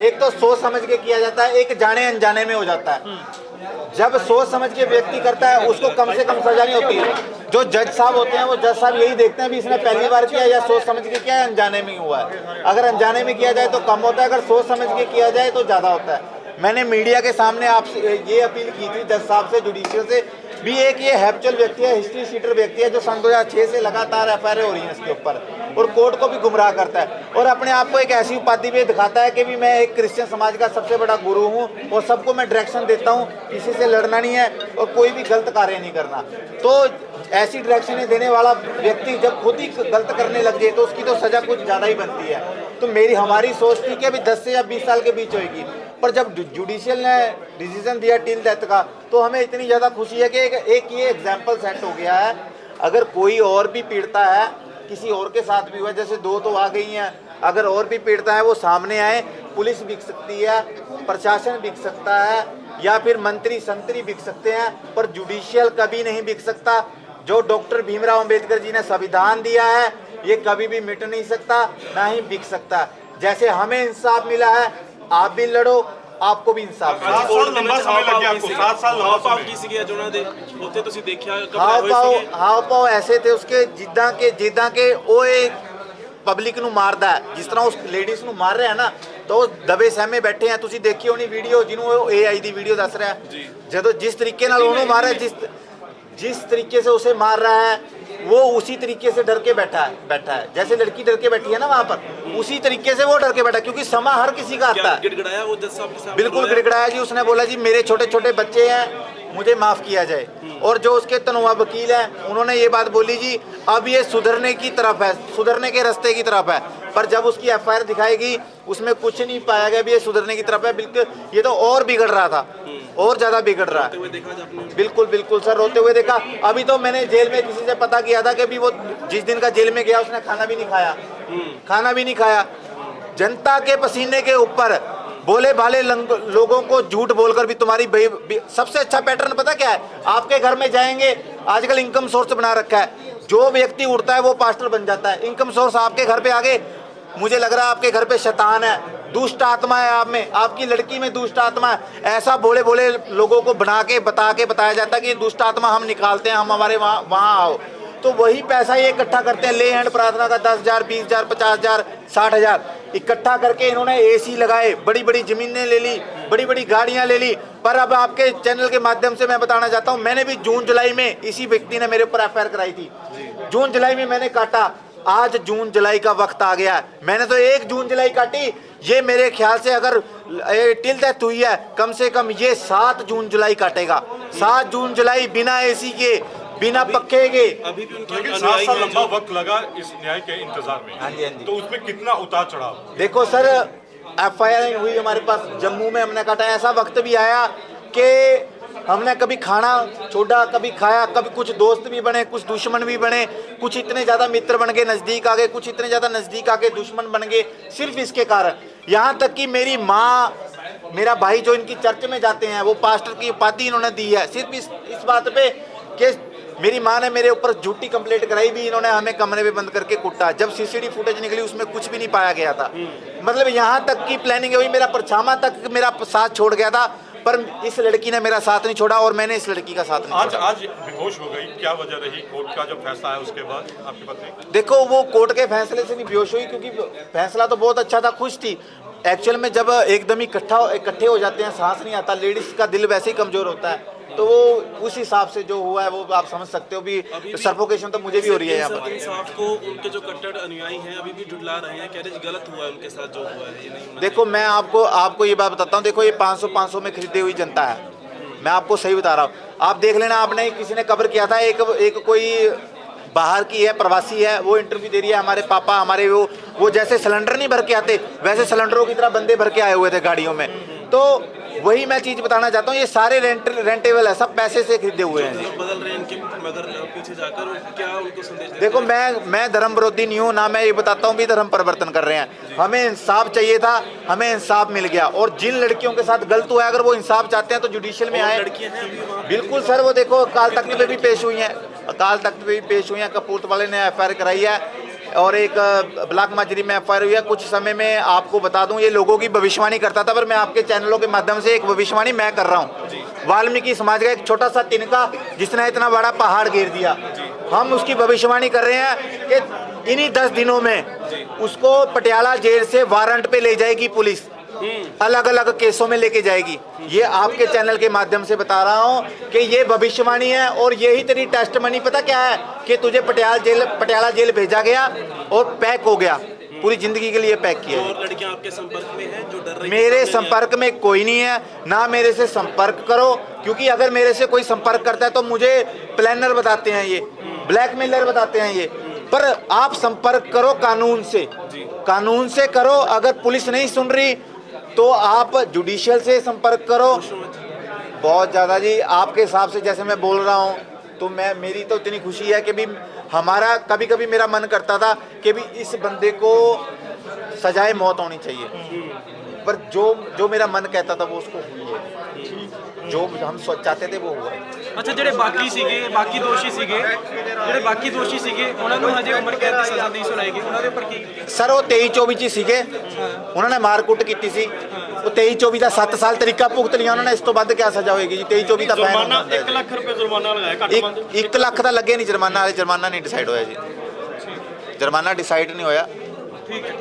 एक तो सोच समझ के किया जाता है, एक जाने अनजाने में हो जाता है। जब सोच समझ के व्यक्ति करता है उसको कम से कम सजा नहीं होती है। जो जज साहब होते हैं वो जज साहब यही देखते हैं भी इसने पहली बार किया या सोच समझ के किया है, अनजाने में हुआ है। अगर अनजाने में किया जाए तो कम होता है, अगर सोच समझ के किया जाए तो ज़्यादा होता है। मैंने मीडिया के सामने आपसे ये अपील की थी जज साहब से, जुडिशियल से भी, एक ये हैप्चुअल व्यक्ति है, हिस्ट्री शीटर व्यक्ति है जो सन 2006 से लगातार एफआईआर हो रही है इसके ऊपर और कोर्ट को भी गुमराह करता है और अपने आप को एक ऐसी उपाधि भी दिखाता है कि भी मैं एक क्रिश्चियन समाज का सबसे बड़ा गुरु हूँ और सबको मैं डायरेक्शन देता हूँ, किसी से लड़ना नहीं है और कोई भी गलत कार्य नहीं करना। तो ऐसी डायरेक्शन देने वाला व्यक्ति जब खुद ही गलत करने लग जाए तो उसकी तो सजा कुछ ज़्यादा ही बनती है। तो हमारी सोच थी कि अभी 10 से या 20 साल के बीच होगी, पर जब जुडिशियल ने डिसीजन दिया टिल डेथ का तो हमें इतनी ज़्यादा खुशी है कि एक ये एग्जाम्पल सेट हो गया है। अगर कोई और भी पीड़ता है, किसी और के साथ भी हुआ, जैसे 2 तो आ गई हैं, अगर और भी पीड़ता है वो सामने आए, पुलिस बिक सकती है, प्रशासन बिक सकता है या फिर मंत्री संतरी बिक सकते हैं, पर जुडिशियल कभी नहीं बिक सकता। जो डॉक्टर भीमराव अंबेडकर जी ने संविधान दिया है ये कभी भी मिट नहीं सकता, ना ही बिक सकता। जैसे हमें इंसाफ मिला है, आप भी लड़ो, आपको भी इंसाफ मिलेगा। 7 साल लंबा समय लग गया आपको, 7 साल लंबा समय। ਕੀ ਸੀਗੇ ਜੁਨਾ ਦੇ ਉੱਥੇ ਤੁਸੀਂ ਦੇਖਿਆ हाव पाव ऐसे थे उसके ਜਿੱਦਾਂ ਕਿ ਉਹ ਪਬਲਿਕ ਨੂੰ ਮਾਰਦਾ ਹੈ, ਜਿਸ ਤਰ੍ਹਾਂ ਉਸ ਲੇਡੀਜ਼ ਨੂੰ ਮਾਰ ਰਿਹਾ ਹੈ ਨਾ, ਤਾਂ ਉਹ ਦਬੇ ਸਹਿਮੇ ਬੈਠੇ ਆ। ਤੁਸੀਂ ਦੇਖੀ ਹੋਣੀ ਵੀਡੀਓ, ਜਿਹਨੂੰ ਉਹ AI ਦੀ ਵੀਡੀਓ ਦੱਸ ਰਿਹਾ ਹੈ, ਜਦੋਂ जिस तरीके ਨਾਲ ਉਹਨੂੰ ਮਾਰ ਰਿਹਾ, जिस तरीके से उसे मार रहा है वो उसी तरीके से डर के बैठा है। जैसे लड़की डर के बैठी है ना वहाँ पर, उसी तरीके से वो डर के बैठा है, क्योंकि समा हर किसी का आता है। गिड़गिड़ाया वो जज साहब के सामने? बिल्कुल गिड़गिड़ाया जी। उसने बोला जी मेरे छोटे छोटे बच्चे हैं, मुझे माफ़ किया जाए। और जो उसके तनवा वकील हैं उन्होंने ये बात बोली जी अब ये सुधरने की तरफ है, सुधरने के रास्ते की तरफ है। पर जब उसकी एफआईआर दिखाएगी उसमें कुछ नहीं पाया गया भी ये सुधरने की तरफ है, बिल्कुल ये तो और बिगड़ रहा था, और ज़्यादा बिगड़ रहा है। बिल्कुल बिल्कुल सर, रोते हुए देखा। अभी तो मैंने जेल में किसी से पता किया था कि भी वो जिस दिन का जेल में गया उसने खाना भी नहीं खाया। जनता के पसीने के ऊपर भोले भाले लोगों को झूठ बोलकर भी तुम्हारी सबसे अच्छा पैटर्न पता क्या है? आपके घर में जाएंगे, आजकल इनकम सोर्स बना रखा है, जो व्यक्ति उड़ता है वो पास्टर बन जाता है। इनकम सोर्स आपके घर पे आ गए, मुझे लग रहा है आपके घर पे शैतान है, दुष्ट आत्मा है आप में, आपकी लड़की में दुष्ट आत्मा है। ऐसा भोले भोले लोगों को बताया जाता है कि दुष्ट आत्मा हम निकालते हैं, हम हमारे वहाँ आओ। तो वही पैसा ये इकट्ठा करते हैं, ले हैंड प्रार्थना का 10,000, 20,000, 50,000, 60,000 इकट्ठा करके इन्होंने AC लगाए, बड़ी बड़ी ज़मीनें ले ली, बड़ी बड़ी गाड़ियां ले ली। पर अब आपके चैनल के माध्यम से मैं बताना चाहता हूं, मैंने भी जून जुलाई में इसी व्यक्ति ने मेरे ऊपर एफआईआर कराई थी। जून जुलाई में मैंने काटा, आज जून जुलाई का वक्त आ गया, मैंने तो 1 जून जुलाई काटी। ये मेरे ख्याल से अगर टिल डेथ हुई है, कम से कम ये 7 जून जुलाई काटेगा। 7 जून जुलाई बिना AC के, बिना पक्के के। अभी भी उनके लेकिन 7 साल लंबा वक्त लगा इस न्याय के इंतजार में। हाँ जी। तो उसमें कितना उतार चढ़ाव? देखो सर, एफआईआर हुई हमारे पास जम्मू में, हमने काटा। ऐसा वक्त भी आया कि हमने कभी खाना छोड़ा, कभी खाया, कभी कुछ दोस्त भी बने, कुछ दुश्मन भी बने, कुछ इतने ज़्यादा मित्र बन गए, नज़दीक आ गए, कुछ इतने ज़्यादा नज़दीक आके दुश्मन बन गए, सिर्फ इसके कारण। यहाँ तक कि मेरी माँ, मेरा भाई जो इनकी चर्च में जाते हैं, वो पास्टर की उपाधि इन्होंने दी है सिर्फ इस बात पे कि मेरी माँ ने मेरे ऊपर झूठी कंप्लेंट कराई भी, इन्होंने हमें कमरे में बंद करके कुटा। जब CCTV फुटेज निकली उसमें कुछ भी नहीं पाया गया था। मतलब यहाँ तक की प्लानिंग हुई, मेरा परछामा तक मेरा साथ छोड़ गया था, पर इस लड़की ने मेरा साथ नहीं छोड़ा और मैंने इस लड़की का साथ नहीं छोड़ा। आज बेहोश हो गई, क्या वजह रही? कोर्ट का जब फैसला है उसके बाद आपकी पत्नी? देखो वो कोर्ट के फैसले से नहीं बेहोश हुई, क्योंकि फैसला तो बहुत अच्छा था, खुश थी। एक्चुअल में जब एकदम ही इकट्ठे हो जाते हैं, सांस नहीं आता, लेडीज का दिल वैसे ही कमजोर होता है, तो वो उस हिसाब से जो हुआ है वो आप समझ सकते हो भी। सफोकेशन तो मुझे भी हो रही है यहाँ पर। इंसाफ को उनके जो कट्टर अनुयायी हैं अभी भी झुठला रहे हैं, कह रहे गलत हुआ है उनके साथ जो हुआ है, ये नहीं। देखो मैं आपको ये बात बताता हूँ, देखो ये 500 में खरीदी हुई जनता है, मैं आपको सही बता रहा हूँ। आप देख लेना, आपने किसी ने कवर किया था, एक कोई बाहर की है, प्रवासी है, वो इंटरव्यू दे रही है, हमारे पापा हमारे वो जैसे सिलेंडर नहीं भर के आते वैसे सिलेंडरों की तरह बंदे भर के आए हुए थे गाड़ियों में। तो वही मैं चीज़ बताना चाहता हूँ, ये सारे रेंटेबल है, सब पैसे से खरीदे हुए हैं। बदल रहे हैं इनके, मगर पीछे जाकर क्या उनको संदेश? देखो मैं धर्म विरोधी नहीं हूँ, ना मैं ये बताता हूँ भी धर्म परिवर्तन कर रहे हैं। हमें इंसाफ चाहिए था, हमें इंसाफ मिल गया। और जिन लड़कियों के साथ गलत हुआ है, अगर वो इंसाफ चाहते हैं तो जुडिशियल में आए। लड़कियां हैं अभी वहाँ? बिल्कुल सर, वो देखो अकाल तख्त पे भी पेश हुई हैं, कपूरथला ने एफआईआर कराई है और एक ब्लॉक माजरी में एफआईआर हुई है। कुछ समय में आपको बता दूं, ये लोगों की भविष्यवाणी करता था, पर मैं आपके चैनलों के माध्यम से एक भविष्यवाणी मैं कर रहा हूँ। वाल्मीकि समाज का एक छोटा सा तिनका जिसने इतना बड़ा पहाड़ घेर दिया, हम उसकी भविष्यवाणी कर रहे हैं कि इन्हीं 10 दिनों में उसको पटियाला जेल से वारंट पे ले जाएगी पुलिस, अलग अलग केसों में लेके जाएगी। ये आपके चैनल के माध्यम से बता रहा हूँ कि ये भविष्यवाणी है और यही तेरी टेस्ट मनी पता क्या है कि तुझे पटियाला जेल भेजा गया और पैक हो गया, पूरी जिंदगी के लिए पैक किया। और लड़कियां आपके संपर्क में हैं जो डर रही हैं? मेरे संपर्क में कोई नहीं है, ना मेरे से संपर्क करो, क्योंकि अगर मेरे से कोई संपर्क करता है तो मुझे प्लानर बताते हैं, ये ब्लैकमेलर बताते हैं ये। पर आप संपर्क करो कानून से करो। अगर पुलिस नहीं सुन रही तो आप जुडिशियल से संपर्क करो। बहुत ज़्यादा जी, आपके हिसाब से जैसे मैं बोल रहा हूँ तो मेरी तो इतनी खुशी है कि भी हमारा कभी कभी मेरा मन करता था कि भी इस बंदे को सजाए मौत होनी चाहिए, पर जो मेरा मन कहता था वो उसको हुई है, जो हम चाहते थे वो हुआ। ਅੱਛਾ, ਜਿਹੜੇ ਬਾਕੀ ਦੋਸ਼ੀ ਸੀਗੇ ਉਹਨਾਂ ਨੂੰ ਹਜੇ ਉਮਰ ਕੈਦ ਦੀ ਸਜ਼ਾ ਨਹੀਂ ਸੁਣਾਈ ਗਈ, ਉਹਨਾਂ ਦੇ ਉੱਪਰ ਕੀ? ਸਰ ਉਹ 23-24 ਚ ਸੀਗੇ, ਉਹਨਾਂ ਨੇ ਮਾਰਕੁੱਟ ਕੀਤੀ ਸੀ, ਉਹ 23-24 ਦਾ 7 ਸਾਲ ਤਰੀਕਾ ਭੁਗਤ ਲਿਆ ਉਹਨਾਂ ਨੇ। ਇਸ ਤੋਂ ਵੱਧ ਕੀ ਸਜ਼ਾ ਹੋਏਗੀ ਜੀ? 23-24 ਦਾ ਫਾਈਨ ਹੁੰਦਾ। 1 ਲੱਖ रुपए जुर्माना लगाया घट बंद। 1 ਲੱਖ ਦਾ ਲੱਗੇ ਨਹੀਂ ਜੁਰਮਾਨਾ, ਵਾਲੇ ਜੁਰਮਾਨਾ ਨਹੀਂ ਡਿਸਾਈਡ ਹੋਇਆ ਜੀ, ਜੁਰਮਾਨਾ ਡਿਸਾਈਡ ਨਹੀਂ ਹੋਇਆ। ਠੀਕ ਹੈ।